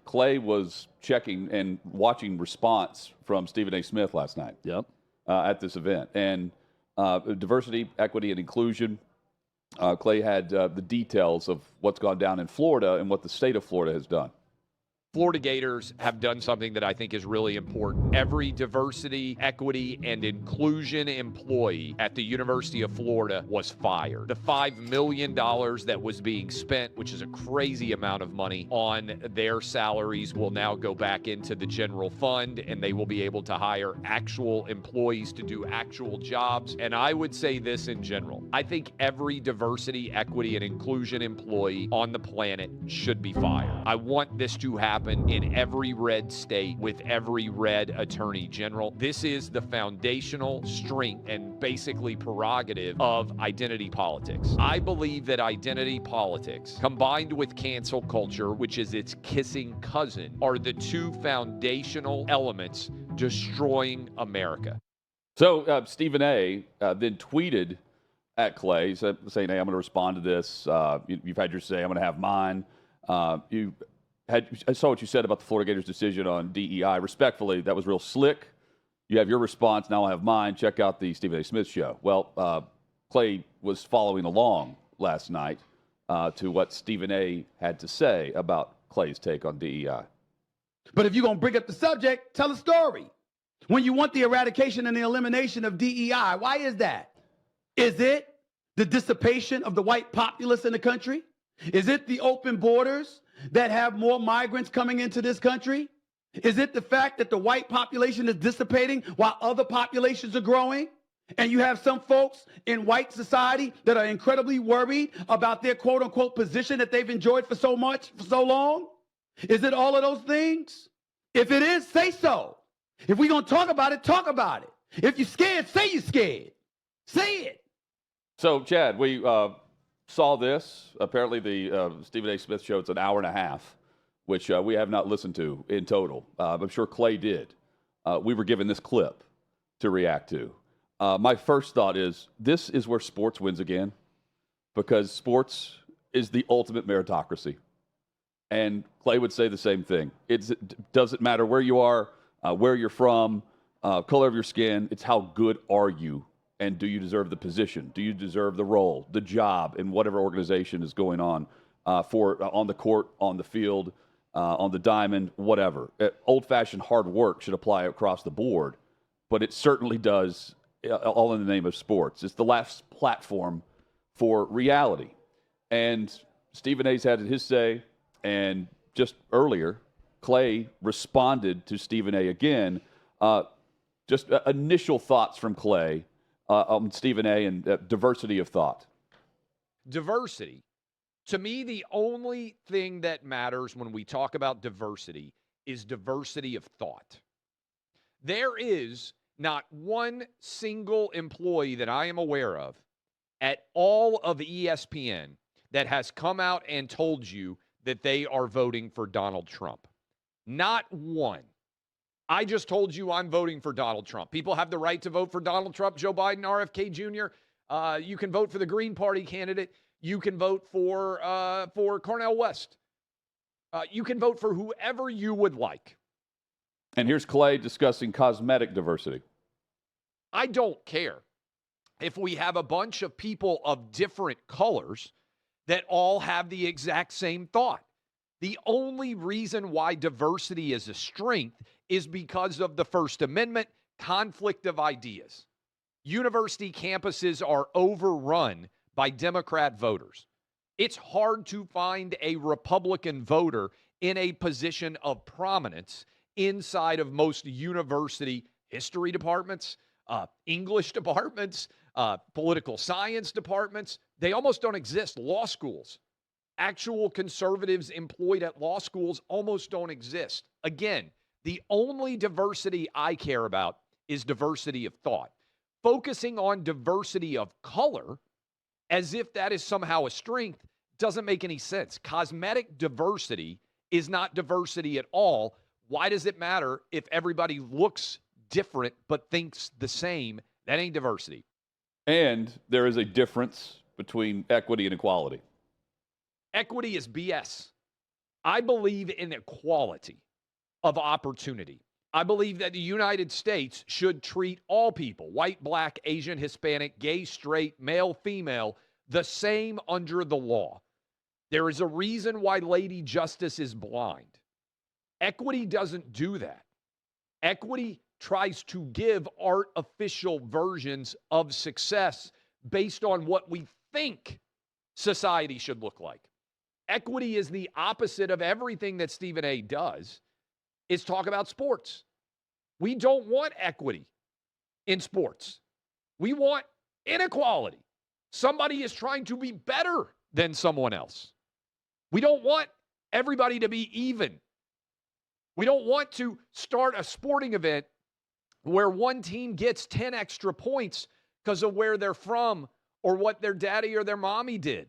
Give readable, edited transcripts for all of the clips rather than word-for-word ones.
Clay was checking and watching response from Stephen A. Smith last night. Yep. At this event. And diversity, equity, and inclusion. Clay had the details of what's gone down in Florida and what the state of Florida has done. Florida Gators have done something that I think is really important. Every diversity, equity, and inclusion employee at the University of Florida was fired. The $5 million that was being spent, which is a crazy amount of money, on their salaries will now go back into the general fund, and they will be able to hire actual employees to do actual jobs. And I would say this in general. I think every diversity, equity, and inclusion employee on the planet should be fired. I want this to happen in every red state with every red attorney general. This is the foundational strength and basically prerogative of identity politics. I believe that identity politics combined with cancel culture, which is its kissing cousin, are the two foundational elements destroying America. So Stephen A. Then tweeted at Clay saying, hey, I'm going to respond to this. You've had your say. I'm going to have mine. I saw what you said about the Florida Gators decision on DEI. Respectfully, that was real slick. You have your response. Now I have mine. Check out the Stephen A. Smith show. Well, Clay was following along last night to what Stephen A. had to say about Clay's take on DEI. But if you're going to bring up the subject, tell a story. When you want the eradication and the elimination of DEI, why is that? Is it the dissipation of the white populace in the country? Is it the open borders that have more migrants coming into this country? Is it the fact that the white population is dissipating while other populations are growing? And you have some folks in white society that are incredibly worried about their quote unquote position that they've enjoyed for so long? Is it all of those things? If it is, say so. If we're going to talk about it, talk about it. If you're scared, say you're scared. Say it. So, Chad, we saw this. Apparently, the Stephen A. Smith show, it's an hour and a half, which we have not listened to in total. I'm sure Clay did. We were given this clip to react to. My first thought is this is where sports wins again, because sports is the ultimate meritocracy. And Clay would say the same thing. It doesn't matter where you are, where you're from, color of your skin. It's how good are you? And do you deserve the position? Do you deserve the role, the job in whatever organization is going on on the court, on the field, on the diamond, whatever? Old-fashioned hard work should apply across the board, but it certainly does all in the name of sports. It's the last platform for reality. And Stephen A's had his say, and just earlier, Clay responded to Stephen A again. Just initial thoughts from Clay on Stephen A. and diversity of thought. Diversity. To me, the only thing that matters when we talk about diversity is diversity of thought. There is not one single employee that I am aware of at all of ESPN that has come out and told you that they are voting for Donald Trump. Not one. I just told you I'm voting for Donald Trump. People have the right to vote for Donald Trump, Joe Biden, RFK Jr. You can vote for the Green Party candidate. You can vote for Cornel West. You can vote for whoever you would like. And here's Clay discussing cosmetic diversity. I don't care if we have a bunch of people of different colors that all have the exact same thought. The only reason why diversity is a strength is because of the First Amendment, conflict of ideas. University campuses are overrun by Democrat voters. It's hard to find a Republican voter in a position of prominence inside of most university history departments, English departments, political science departments. They almost don't exist. Law schools. Actual conservatives employed at law schools almost don't exist. Again, the only diversity I care about is diversity of thought. Focusing on diversity of color as if that is somehow a strength doesn't make any sense. Cosmetic diversity is not diversity at all. Why does it matter if everybody looks different but thinks the same? That ain't diversity. And there is a difference between equity and equality. Equity is BS. I believe in equality of opportunity. I believe that the United States should treat all people, white, black, Asian, Hispanic, gay, straight, male, female, the same under the law. There is a reason why Lady Justice is blind. Equity doesn't do that. Equity tries to give artificial versions of success based on what we think society should look like. Equity is the opposite of everything that Stephen A. does, is talk about sports. We don't want equity in sports. We want inequality. Somebody is trying to be better than someone else. We don't want everybody to be even. We don't want to start a sporting event where one team gets 10 extra points because of where they're from or what their daddy or their mommy did.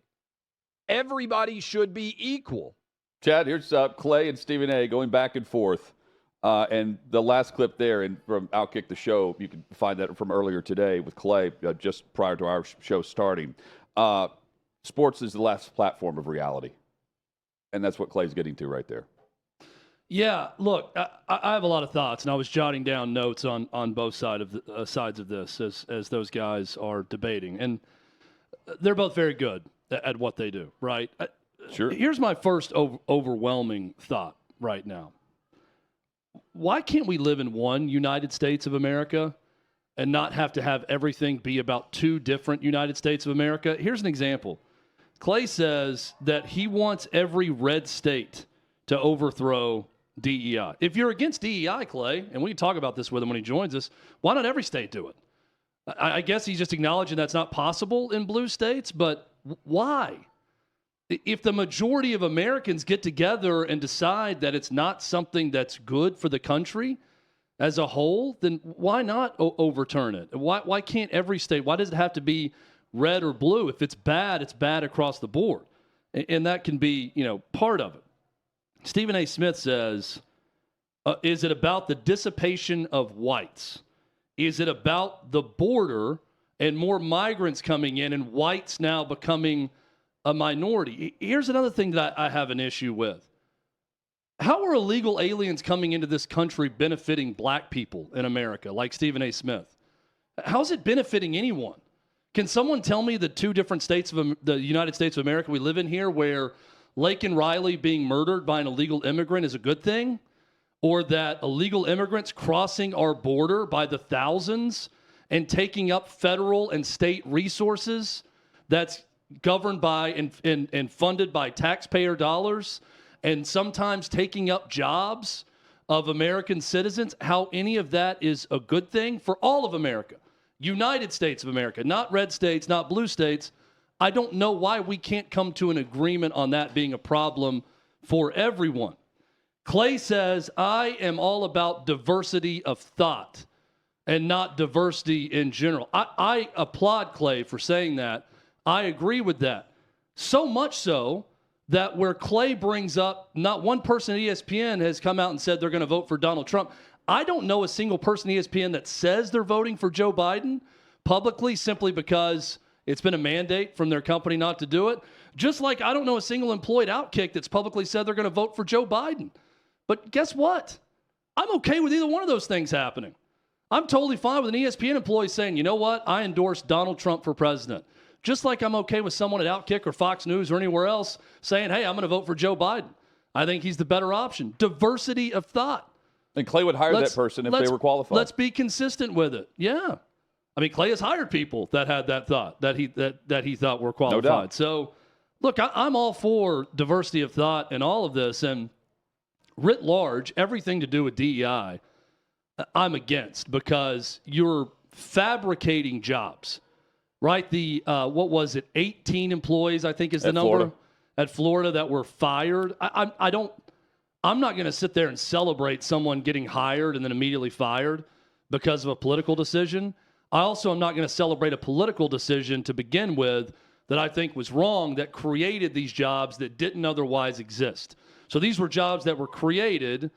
Everybody should be equal. Chad, here's Clay and Stephen A. going back and forth. And the last clip there from OutKick the show, you can find that from earlier today with Clay, just prior to our show starting. Sports is the last platform of reality. And that's what Clay's getting to right there. Yeah, look, I have a lot of thoughts, and I was jotting down notes on both sides of this as those guys are debating. And they're both very good at what they do, right? Sure. Here's my first overwhelming thought right now. Why can't we live in one United States of America and not have to have everything be about two different United States of America? Here's an example. Clay says that he wants every red state to overthrow DEI. If you're against DEI, Clay, and we can talk about this with him when he joins us, why not every state do it? I guess he's just acknowledging that's not possible in blue states, but why? If the majority of Americans get together and decide that it's not something that's good for the country as a whole, then why not overturn it? Why can't every state, why does it have to be red or blue? If it's bad across the board. And that can be, part of it. Stephen A. Smith says, is it about the dissipation of whites? Is it about the border and more migrants coming in and whites now becoming a minority? Here's another thing that I have an issue with. How are illegal aliens coming into this country benefiting black people in America, like Stephen A. Smith? How's it benefiting anyone? Can someone tell me the two different states of the United States of America we live in here where Laken Riley being murdered by an illegal immigrant is a good thing? Or that illegal immigrants crossing our border by the thousands and taking up federal and state resources that's governed by and funded by taxpayer dollars and sometimes taking up jobs of American citizens, how any of that is a good thing for all of America. United States of America, not red states, not blue states. I don't know why we can't come to an agreement on that being a problem for everyone. Clay says, I am all about diversity of thought and not diversity in general. I applaud Clay for saying that. I agree with that. So much so that where Clay brings up, not one person at ESPN has come out and said they're going to vote for Donald Trump. I don't know a single person at ESPN that says they're voting for Joe Biden publicly simply because it's been a mandate from their company not to do it. Just like I don't know a single employee at OutKick that's publicly said they're going to vote for Joe Biden. But guess what? I'm okay with either one of those things happening. I'm totally fine with an ESPN employee saying, you know what? I endorse Donald Trump for president. Just like I'm okay with someone at OutKick or Fox News or anywhere else saying, hey, I'm going to vote for Joe Biden. I think he's the better option. Diversity of thought. And Clay would hire that person if they were qualified. Let's be consistent with it. Yeah. I mean, Clay has hired people that had that thought, that he thought were qualified. No doubt. So, look, I'm all for diversity of thought and all of this. And writ large, everything to do with DEI, I'm against because you're fabricating jobs, right? The, 18 employees, I think is the number Florida. At Florida that were fired. I'm not going to sit there and celebrate someone getting hired and then immediately fired because of a political decision. I also am not going to celebrate a political decision to begin with that I think was wrong that created these jobs that didn't otherwise exist. So these were jobs that were created.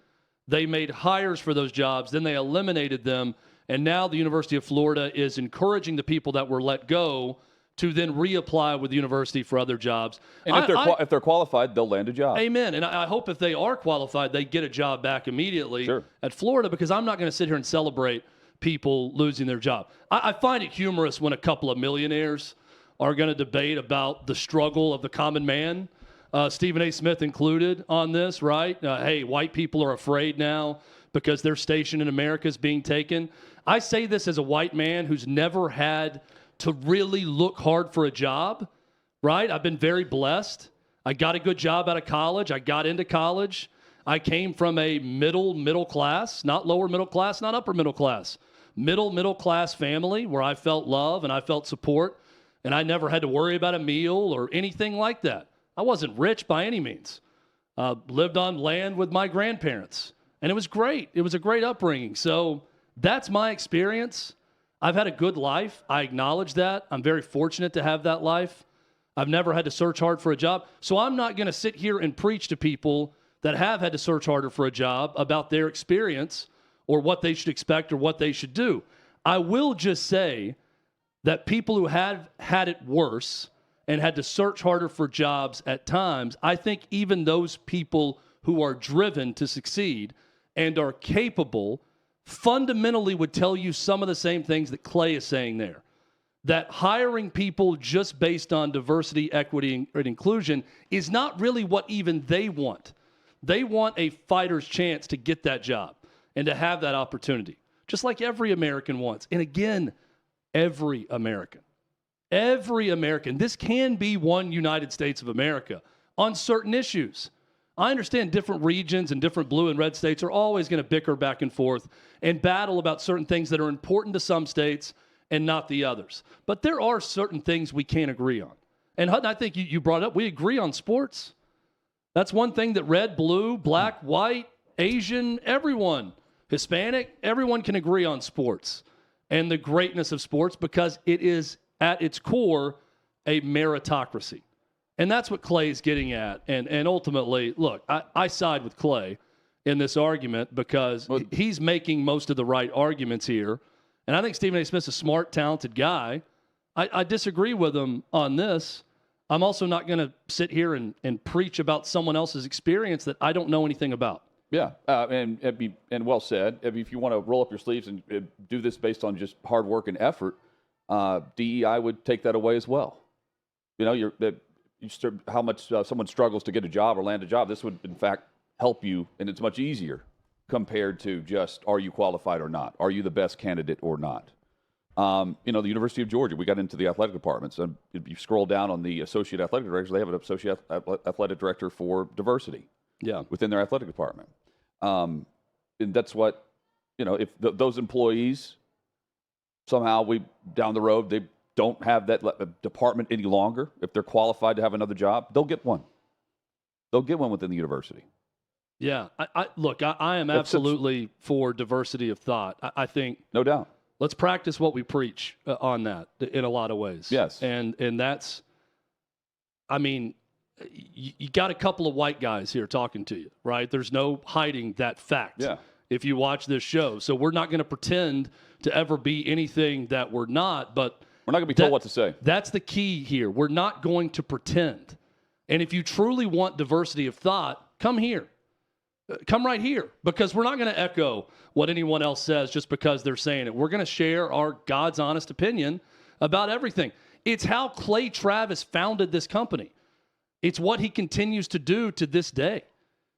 They made hires for those jobs. Then they eliminated them. And now the University of Florida is encouraging the people that were let go to then reapply with the university for other jobs. And if they're qualified, they'll land a job. Amen. And I hope if they are qualified, they get a job back immediately at Florida, because I'm not going to sit here and celebrate people losing their job. I find it humorous when a couple of millionaires are going to debate about the struggle of the common man, Stephen A. Smith included on this, right? Hey, white people are afraid now because their station in America is being taken. I say this as a white man who's never had to really look hard for a job, right? I've been very blessed. I got a good job out of college. I got into college. I came from a middle class, not lower middle class, not upper middle class, middle class family where I felt love and I felt support, and I never had to worry about a meal or anything like that. I wasn't rich by any means. Lived on land with my grandparents, and it was great. It was a great upbringing. So that's my experience. I've had a good life. I acknowledge that. I'm very fortunate to have that life. I've never had to search hard for a job. So I'm not going to sit here and preach to people that have had to search harder for a job about their experience or what they should expect or what they should do. I will just say that people who have had it worse and had to search harder for jobs at times, I think even those people who are driven to succeed and are capable fundamentally would tell you some of the same things that Clay is saying there. That hiring people just based on diversity, equity, and inclusion is not really what even they want. They want a fighter's chance to get that job and to have that opportunity, just like every American wants. And again, every American. Every American. This can be one United States of America on certain issues. I understand different regions and different blue and red states are always going to bicker back and forth and battle about certain things that are important to some states and not the others. But there are certain things we can't agree on. And Hutton, I think you brought up, we agree on sports. That's one thing that red, blue, black, white, Asian, everyone, Hispanic, everyone can agree on sports and the greatness of sports because it is at its core a meritocracy. And that's what Clay's getting at. And ultimately, look, I side with Clay in this argument because he's making most of the right arguments here. And I think Stephen A. Smith's a smart, talented guy. I disagree with him on this. I'm also not going to sit here and preach about someone else's experience that I don't know anything about. Yeah, and well said. If you want to roll up your sleeves and do this based on just hard work and effort, DEI would take that away as well. You know, how much someone struggles to get a job or land a job. This would, in fact, help you, and it's much easier compared to just are you qualified or not? Are you the best candidate or not? You know, the University of Georgia, we got into the athletic departments, and if you scroll down on the associate athletic directors, they have an associate athletic director for diversity within their athletic department. And that's what, you know, if those employees somehow down the road, they don't have that department any longer, if they're qualified to have another job, they'll get one. They'll get one within the university. Yeah. I am absolutely for diversity of thought. I think. No doubt. Let's practice what we preach on that in a lot of ways. Yes. And that's, I mean, you got a couple of white guys here talking to you, right? There's no hiding that fact. Yeah. If you watch this show. So we're not going to pretend to ever be anything that we're not, but we're not going to be told what to say. That's the key here. We're not going to pretend. And if you truly want diversity of thought, come here. Come right here, because we're not going to echo what anyone else says just because they're saying it. We're going to share our God's honest opinion about everything. It's how Clay Travis founded this company. It's what he continues to do to this day.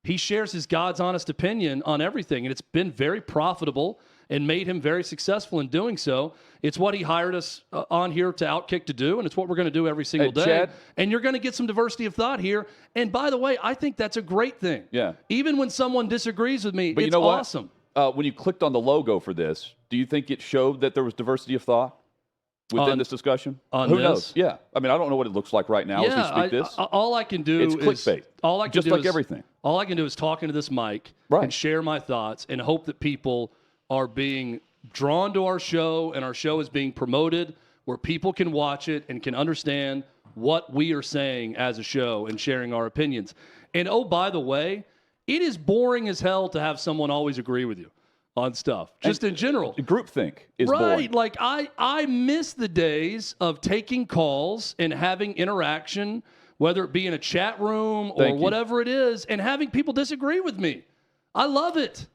He shares his God's honest opinion on everything, and it's been very profitable and made him very successful in doing so. It's what he hired us on here to OutKick to do, and it's what we're going to do every single day. Chad, and you're going to get some diversity of thought here. And by the way, I think that's a great thing. Yeah. Even when someone disagrees with me, but it's you know what? awesome. When you clicked on the logo for this, do you think it showed that there was diversity of thought within this discussion? Who knows? Yeah. I mean, I don't know what it looks like right now as we speak this. All I can do is clickbait. All I can just do like is, everything. All I can do is talk into this mic and share my thoughts and hope that people are being drawn to our show, and our show is being promoted where people can watch it and can understand what we are saying as a show and sharing our opinions. And oh, by the way, it is boring as hell to have someone always agree with you. on stuff, just in general. Groupthink is Right. born. Like I miss the days of taking calls and having interaction, whether it be in a chat room or Thank you. whatever it is, and having people disagree with me. I love it.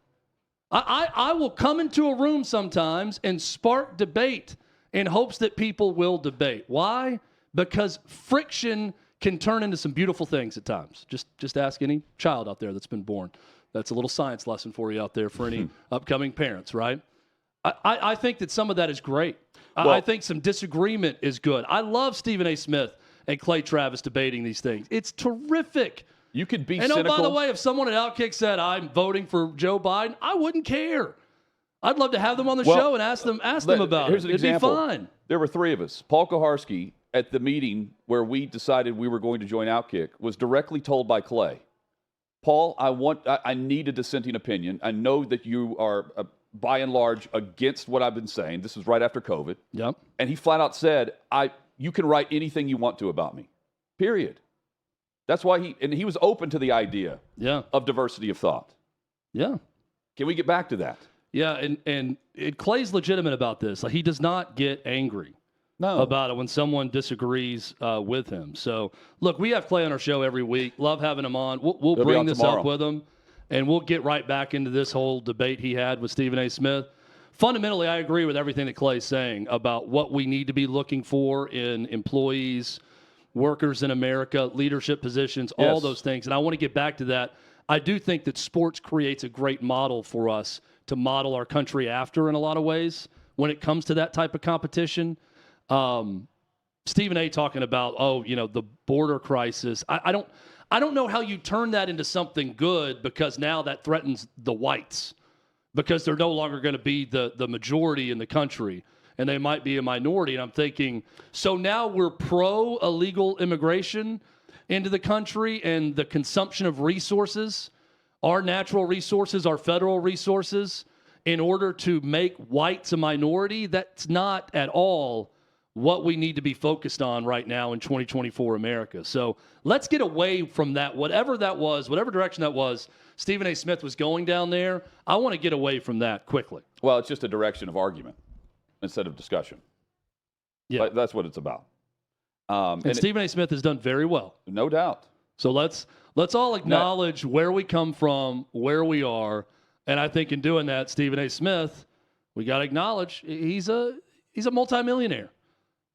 I will come into a room sometimes and spark debate in hopes that people will debate. Why? Because friction can turn into some beautiful things at times. Just ask any child out there that's been born. That's a little science lesson for you out there for any upcoming parents, right? I think that some of that is great. Well, I think some disagreement is good. I love Stephen A. Smith and Clay Travis debating these things. It's terrific. You could be And cynical. oh, by the way, if someone at OutKick said, I'm voting for Joe Biden, I wouldn't care. I'd love to have them on the show and ask them about here's it. an It'd example. be fine. There were three of us. Paul Koharski, at the meeting where we decided we were going to join OutKick, was directly told by Clay, Paul, I need a dissenting opinion. I know that you are, by and large, against what I've been saying. This was right after COVID. Yep. And he flat out said, you can write anything you want to about me, period. That's why he was open to the idea of diversity of thought. Yeah. Can we get back to that? Yeah, and Clay's legitimate about this. Like, he does not get angry about it when someone disagrees with him. So, look, we have Clay on our show every week. Love having him on. We'll He'll be bring on this tomorrow. up with him, and we'll get right back into this whole debate he had with Stephen A. Smith. Fundamentally, I agree with everything that Clay's saying about what we need to be looking for in employees, workers in America, leadership positions, all Yes. those things. And I want to get back to that. I do think that sports creates a great model for us to model our country after in a lot of ways when it comes to that type of competition. Stephen A. talking about, the border crisis. I don't know how you turn that into something good, because now that threatens the whites, because they're no longer going to be the majority in the country, and they might be a minority. And I'm thinking, so now we're pro illegal immigration into the country and the consumption of resources, our natural resources, our federal resources, in order to make whites a minority. That's not at all what we need to be focused on right now in 2024 America. So let's get away from that. Whatever that was, whatever direction that was, Stephen A. Smith was going down there. I want to get away from that quickly. Well, it's just a direction of argument instead of discussion. Yeah. That's what it's about. And Stephen A. Smith has done very well. No doubt. So let's all acknowledge where we come from, where we are. And I think in doing that, Stephen A. Smith, we got to acknowledge he's a multimillionaire.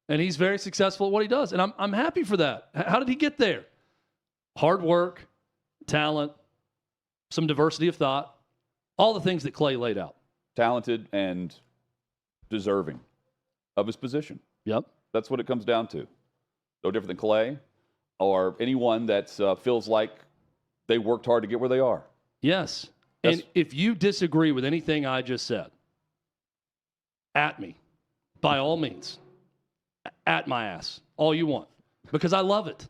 And he's very successful at what he does. And I'm happy for that. How did he get there? Hard work, talent, some diversity of thought, all the things that Clay laid out. Talented and deserving of his position. Yep. That's what it comes down to. No different than Clay or anyone that feels like they worked hard to get where they are. Yes. And if you disagree with anything I just said, at me, by all means. At my ass, all you want, because I love it,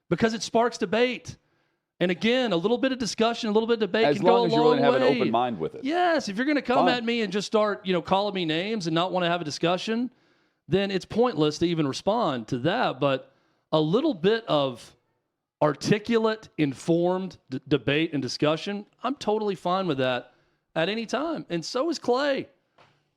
because it sparks debate. And again, a little bit of discussion, a little bit of debate can go a long way. As long as you're willing to have an open mind with it. Yes, if you're going to come at me and just start, calling me names and not want to have a discussion, then it's pointless to even respond to that. But a little bit of articulate, informed debate and discussion, I'm totally fine with that at any time. And so is Clay.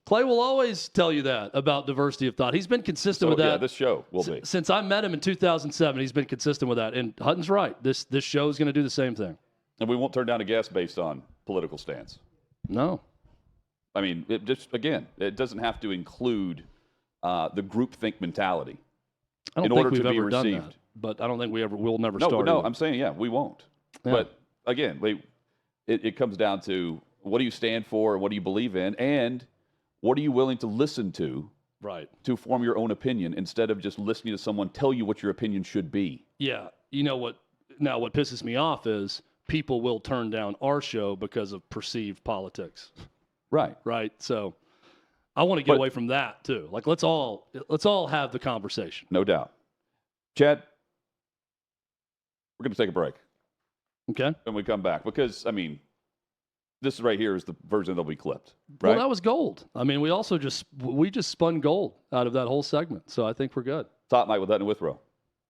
Clay will always tell you that about diversity of thought. He's been consistent with that. Yeah, this show will be. Since I met him in 2007, he's been consistent with that. And Hutton's right. This show is going to do the same thing. And we won't turn down a guest based on political stance. No. I mean, it doesn't have to include the groupthink mentality. I don't in think order we've to be ever done received. that. But I don't think we'll never start. No, I'm saying, we won't. Yeah. But again, it comes down to what do you stand for and what do you believe in, and what are you willing to listen to to form your own opinion instead of just listening to someone tell you what your opinion should be? Yeah. You know what? Now, what pisses me off is people will turn down our show because of perceived politics. Right. Right. So I want to get away from that too. Like, let's all have the conversation. No doubt. Chad, we're going to take a break. Okay. When we come back, because, I mean, this right here is the version that'll be clipped. Right? Well, that was gold. I mean, we just spun gold out of that whole segment. So I think we're good. Top Night with Hutton and Withrow.